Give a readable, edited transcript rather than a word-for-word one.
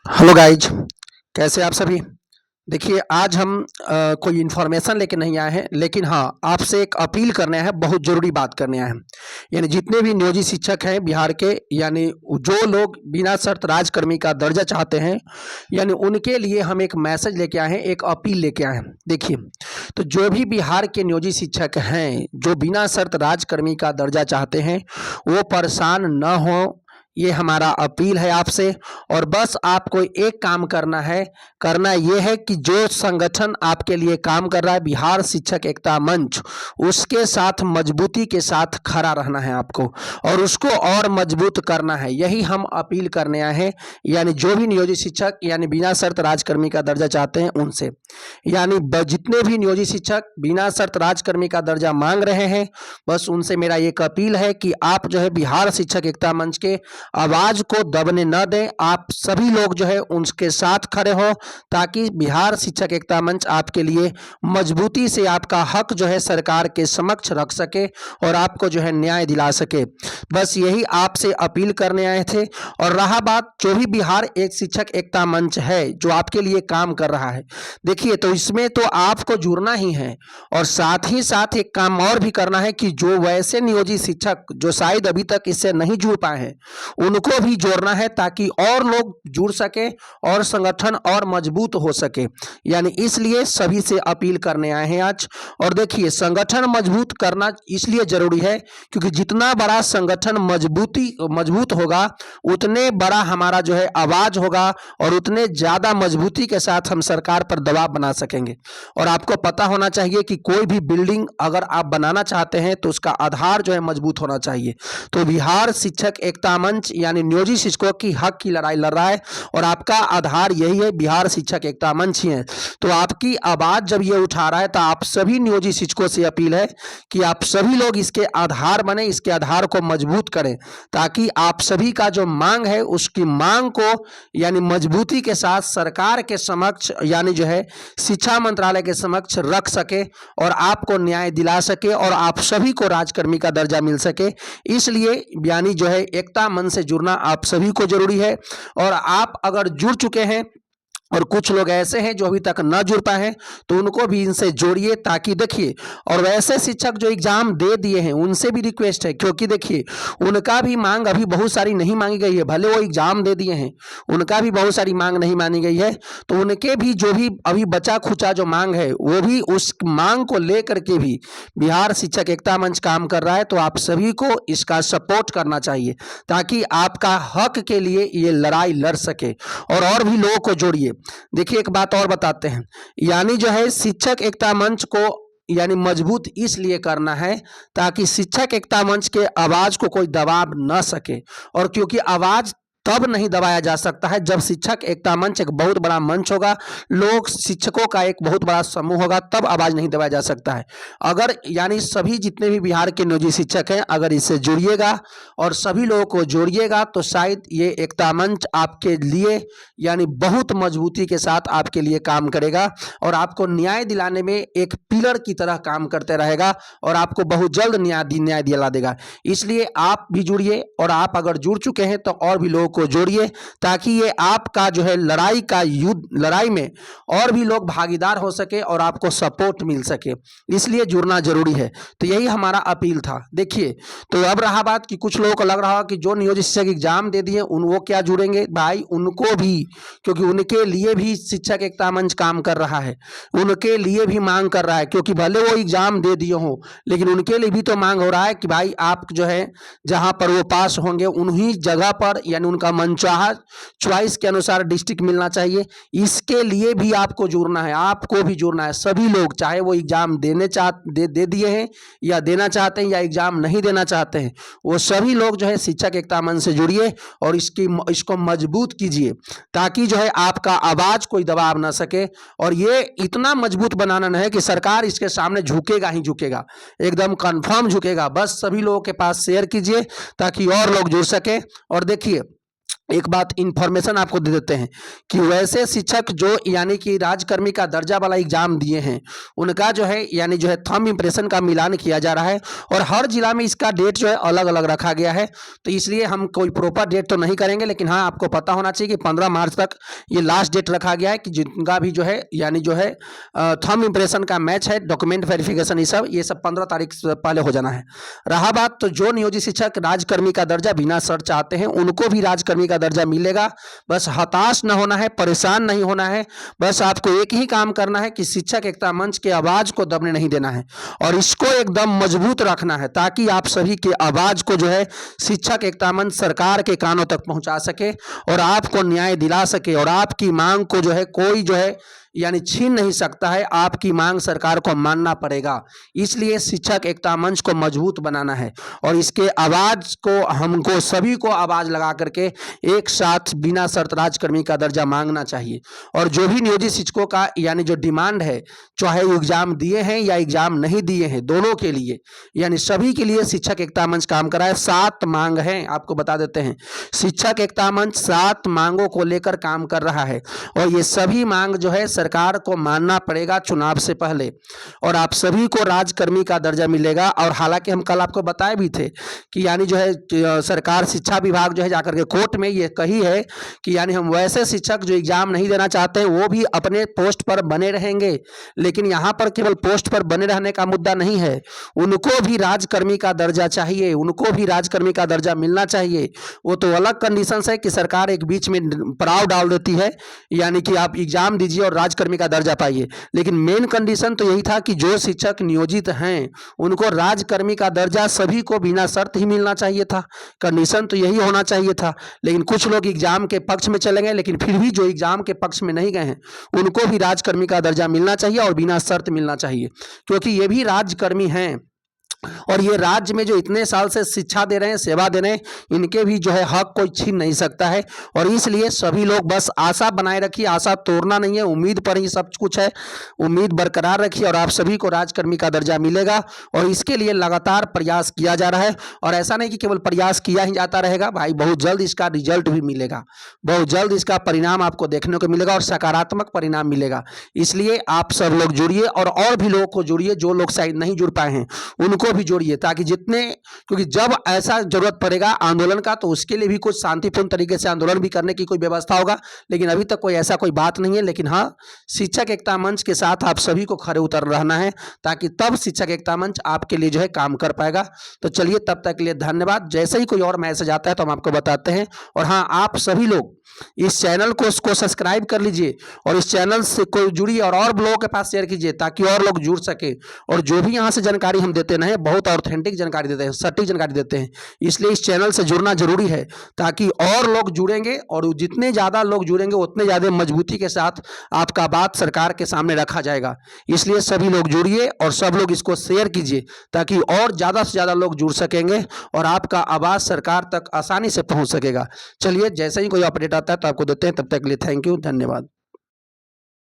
Hello guys, कैसे आप सभी। देखिए आज हम कोई इन्फॉर्मेशन लेके नहीं आए हैं, लेकिन हाँ आपसे एक अपील करने हैं, बहुत ज़रूरी बात करने आए हैं। यानी जितने भी नियोजित शिक्षक हैं बिहार के, यानी जो लोग बिना शर्त राजकर्मी का दर्जा चाहते हैं, यानी उनके लिए हम एक मैसेज लेके आए हैं, एक अपील लेके आए हैं। देखिए, तो जो भी बिहार के नियोजित शिक्षक हैं जो बिना शर्त राजकर्मी का दर्जा चाहते हैं, वो परेशान न हो, ये हमारा अपील है आपसे। और बस आपको एक काम करना है, करना ये है कि जो संगठन आपके लिए काम कर रहा है, बिहार शिक्षक एकता मंच, उसके साथ मजबूती के साथ खड़ा रहना है आपको, और उसको और मजबूत करना है। यही हम अपील करने आए हैं। यानी जो भी नियोजित शिक्षक यानी बिना शर्त राजकर्मी का दर्जा चाहते हैं उनसे, यानी जितने भी नियोजित शिक्षक बिना शर्त राजकर्मी का दर्जा मांग रहे हैं, बस उनसे मेरा एक अपील है कि आप जो है बिहार शिक्षक एकता मंच के आवाज को दबने न दें। आप सभी लोग जो है उनके साथ खड़े हो, ताकि बिहार शिक्षक एकता मंच आपके लिए मजबूती से आपका हक जो है सरकार के समक्ष रख सके और आपको जो है न्याय दिला सके। बस यही आपसे अपील करने आए थे। और रहा बात, जो भी बिहार एक शिक्षक एकता मंच है जो आपके लिए काम कर रहा है, देखिए तो इसमें तो आपको जुड़ना ही है, और साथ ही साथ एक काम और भी करना है कि जो वैसे नियोजित शिक्षक जो शायद अभी तक इससे नहीं जुड़ पाए हैं, उनको भी जोड़ना है, ताकि और लोग जुड़ सके और संगठन और मजबूत हो सके। यानी इसलिए सभी से अपील करने आए हैं आज। और देखिए, संगठन मजबूत करना इसलिए जरूरी है क्योंकि जितना बड़ा संगठन मजबूत होगा, उतने बड़ा हमारा जो है आवाज होगा, और उतने ज्यादा मजबूती के साथ हम सरकार पर दबाव बना सकेंगे। और आपको पता होना चाहिए कि कोई भी बिल्डिंग अगर आप बनाना चाहते हैं तो उसका आधार जो है मजबूत होना चाहिए। तो बिहार शिक्षक एकता मंच यानी नियोजित शिक्षकों की हक की लड़ाई लड़ रहा है, और आपका आधार यही है, बिहार शिक्षक एकता मंच ही है। तो आपकी आवाज जब ये उठा रहा है, तो आप सभी नियोजित शिक्षकों से अपील है कि आप सभी लोग इसके आधार बने, इसके आधार को मजबूत करें, ताकि आप सभी का जो मांग है उसकी मांग को यानी मजबूती के साथ सरकार के समक्ष यानी जो है शिक्षा मंत्रालय के समक्ष रख सके, और आपको न्याय दिला सके, और आप सभी को राजकर्मी का दर्जा मिल सके। इसलिए यानी जो है एकता मन से जुड़ना आप सभी को जरूरी है। और आप अगर जुड़ चुके हैं, और कुछ लोग ऐसे हैं जो अभी तक न जुड़ पाए हैं, तो उनको भी इनसे जोड़िए, ताकि देखिए, और वैसे शिक्षक जो एग्जाम दे दिए हैं उनसे भी रिक्वेस्ट है, क्योंकि देखिए उनका भी मांग अभी बहुत सारी नहीं मांगी गई है। भले वो एग्जाम दे दिए हैं, उनका भी बहुत सारी मांग नहीं मानी गई है, तो उनके भी जो भी अभी बचा खुचा जो मांग है, वो भी उस मांग को लेकर के भी बिहार शिक्षक एकता मंच काम कर रहा है। तो आप सभी को इसका सपोर्ट करना चाहिए, ताकि आपका हक के लिए ये लड़ाई लड़ सके, और भी लोगों को जोड़िए। देखिए, एक बात और बताते हैं, यानी जो है शिक्षक एकता मंच को यानी मजबूत इसलिए करना है ताकि शिक्षक एकता मंच के आवाज को कोई दबाव न सके। और क्योंकि आवाज तब नहीं दबाया जा सकता है जब शिक्षक एकता मंच एक बहुत बड़ा मंच होगा, लोग शिक्षकों का एक बहुत बड़ा समूह होगा, तब आवाज नहीं दबाया जा सकता है। अगर यानी सभी जितने भी बिहार के नियोजित शिक्षक हैं, अगर इससे जुड़िएगा और सभी लोगों को जोड़िएगा, तो शायद ये एकता मंच आपके लिए यानी बहुत मजबूती के साथ आपके लिए काम करेगा, और आपको न्याय दिलाने में एक पिलर की तरह काम करते रहेगा, और आपको बहुत जल्द न्याय दिला देगा। इसलिए आप भी जुड़िए, और आप अगर जुड़ चुके हैं तो और भी लोगों को जोड़िए, ताकि ये आपका जो है लड़ाई में और भी लोग भागीदार हो सके और आपको सपोर्ट मिल सके। इसलिए जुड़ना जरूरी है। तो यही हमारा अपील था। देखिए, तो अब रहा बात कि कुछ लोगों को लग रहा है कि जो नियोजित शिक्षक एग्जाम दे दिए उन वो क्या जुड़ेंगे। भाई उनको भी, क्योंकि उनके लिए भी शिक्षक एकता मंच काम कर रहा है, उनके लिए भी मांग कर रहा है, क्योंकि भले वो एग्जाम दे दिए हो, लेकिन उनके लिए भी तो मांग हो रहा है कि भाई आप जो है जहां पर वो पास होंगे उन्हीं जगह पर यानी उनका मनचाहा चॉइस के अनुसार डिस्ट्रिक्ट मिलना चाहिए। इसके लिए भी आपको जुड़ना है, आपको भी जुड़ना है। सभी लोग, चाहे वो एग्जाम दे दिए हैं या देना चाहते हैं या एग्जाम नहीं देना चाहते हैं, वो सभी लोग जो है शिक्षक एकता मंच से जुड़िए और इसको मजबूत कीजिए, ताकि जो है आपका आवाज कोई दबाव ना सके। और ये इतना मजबूत बनाना है कि सरकार इसके सामने झुकेगा ही झुकेगा, एकदम कंफर्म झुकेगा। बस सभी लोगों के पास शेयर कीजिए ताकि और लोग जुड़ सके। और देखिए, एक बात इन्फॉर्मेशन आपको दे देते हैं कि वैसे शिक्षक जो यानी कि राजकर्मी का दर्जा वाला एग्जाम दिए हैं, उनका जो है यानी जो है थंब इम्प्रेशन का मिलान किया जा रहा है और हर जिला में इसका डेट जो है अलग अलग रखा गया है। तो इसलिए हम कोई प्रॉपर डेट तो नहीं करेंगे, लेकिन हाँ आपको पता होना चाहिए कि 15 मार्च तक ये लास्ट डेट रखा गया है कि जिनका भी जो है यानी जो है थंब इम्प्रेशन का मैच है, डॉक्यूमेंट वेरिफिकेशन ये सब 15 तारीख से पहले हो जाना है। रहा बात तो जो नियोजित शिक्षक राजकर्मी का दर्जा बिना शर्त चाहते हैं, उनको भी राजकर्मी का दर्जा मिलेगा। बस हताश न होना है, परेशान नहीं होना है। बस आपको एक ही काम करना है कि शिक्षक एकता मंच के आवाज को दबने नहीं देना है और इसको एकदम मजबूत रखना है, ताकि आप सभी के आवाज को जो है शिक्षक एकता मंच सरकार के कानों तक पहुंचा सके और आपको न्याय दिला सके और आपकी मांग को जो है कोई जो है यानी छीन नहीं सकता है। आपकी मांग सरकार को मानना पड़ेगा। इसलिए शिक्षक एकता मंच को मजबूत बनाना है और इसके आवाज को हमको सभी को आवाज लगा करके एक साथ बिना शर्त राजकर्मी का दर्जा मांगना चाहिए। और जो भी नियोजित शिक्षकों का यानी जो डिमांड है, चाहे एग्जाम दिए हैं या एग्जाम नहीं दिए हैं, दोनों के लिए यानी सभी के लिए शिक्षक एकता मंच काम कर रहा है। 7 मांग हैं, आपको बता देते हैं। शिक्षक एकता मंच 7 मांगों को लेकर काम कर रहा है और ये सभी मांग जो है सरकार को मानना पड़ेगा चुनाव से पहले और आप सभी को राजकर्मी का दर्जा मिलेगा। और हालांकि हम कल आपको बताए भी थे कि यानी जो है सरकार शिक्षा विभाग जो है जाकर के कोर्ट में ये कही है कि यानी हम वैसे शिक्षक जो एग्जाम नहीं देना चाहते हैं वो भी अपने पोस्ट पर बने रहेंगे, लेकिन यहाँ पर केवल पोस्ट पर बने रहने का मुद्दा नहीं है, उनको भी राजकर्मी का दर्जा चाहिए, उनको भी राजकर्मी का दर्जा मिलना चाहिए। वो तो अलग कंडीशन है कि सरकार एक बीच में पड़ाव डाल देती है यानी कि आप एग्जाम दीजिए और राजकर्मी का दर्जा पाइए, लेकिन मेन कंडीशन तो यही था कि जो शिक्षक नियोजित हैं उनको राजकर्मी का दर्जा सभी को बिना शर्त ही मिलना चाहिए था। कंडीशन तो यही होना चाहिए था, लेकिन कुछ लोग एग्जाम के पक्ष में चले गए, लेकिन फिर भी जो एग्जाम के पक्ष में नहीं गए हैं उनको भी राजकर्मी का दर्जा मिलना चाहिए और बिना शर्त मिलना चाहिए, क्योंकि ये भी राजकर्मी हैं और ये राज्य में जो इतने साल से शिक्षा दे रहे हैं, सेवा दे रहे हैं, इनके भी जो है हक कोई छीन नहीं सकता है। और इसलिए सभी लोग बस आशा बनाए रखिए, आशा तोड़ना नहीं है, उम्मीद पर ही सब कुछ है, उम्मीद बरकरार रखिए और आप सभी को राजकर्मी का दर्जा मिलेगा और इसके लिए लगातार प्रयास किया जा रहा है। और ऐसा नहीं कि केवल प्रयास किया ही जाता रहेगा भाई, बहुत जल्द इसका रिजल्ट भी मिलेगा, बहुत जल्द इसका परिणाम आपको देखने को मिलेगा और सकारात्मक परिणाम मिलेगा। इसलिए आप सब लोग जुड़िए और भी लोगों को जुड़िए, जो लोग शायद नहीं जुड़ पाए हैं उनको भी जोड़िए, ताकि क्योंकि जब ऐसा जरूरत पड़ेगा आंदोलन का तो उसके लिए भी कुछ शांतिपूर्ण तरीके से आंदोलन भी करने की कोई व्यवस्था होगा, लेकिन अभी तक कोई ऐसा कोई बात नहीं है। लेकिन हाँ, शिक्षक एकता मंच के साथ आप सभी को खड़े उतर रहना है, ताकि तब शिक्षक एकता मंच आपके लिए जो है काम कर पाएगा। तो चलिए, तब तक के लिए धन्यवाद। जैसे ही कोई और मैसेज आता है तो हम आपको बताते हैं। और हाँ, आप सभी लोग इस चैनल को सब्सक्राइब कर लीजिए और इस चैनल से कोई जुड़िए और लोगों के पास शेयर कीजिए, ताकि और लोग जुड़ सके। और जो भी यहाँ से जानकारी हम देते हैं बहुत ऑथेंटिक जानकारी देते हैं, सटीक जानकारी देते हैं, इसलिए इस चैनल से जुड़ना जरूरी है, ताकि और लोग जुड़ेंगे और जितने ज़्यादा लोग जुड़ेंगे उतने ज़्यादा मजबूती के साथ आपका बात सरकार के सामने रखा जाएगा। इसलिए सभी लोग जुड़िए और सब लोग इसको शेयर कीजिए, ताकि और ज़्यादा से ज़्यादा लोग जुड़ सकेंगे और आपका आवाज़ सरकार तक आसानी से पहुँच सकेगा। चलिए, जैसे ही कोई अपडेट आता है तो आपको देते हैं। तब तक के लिए थैंक यू, धन्यवाद।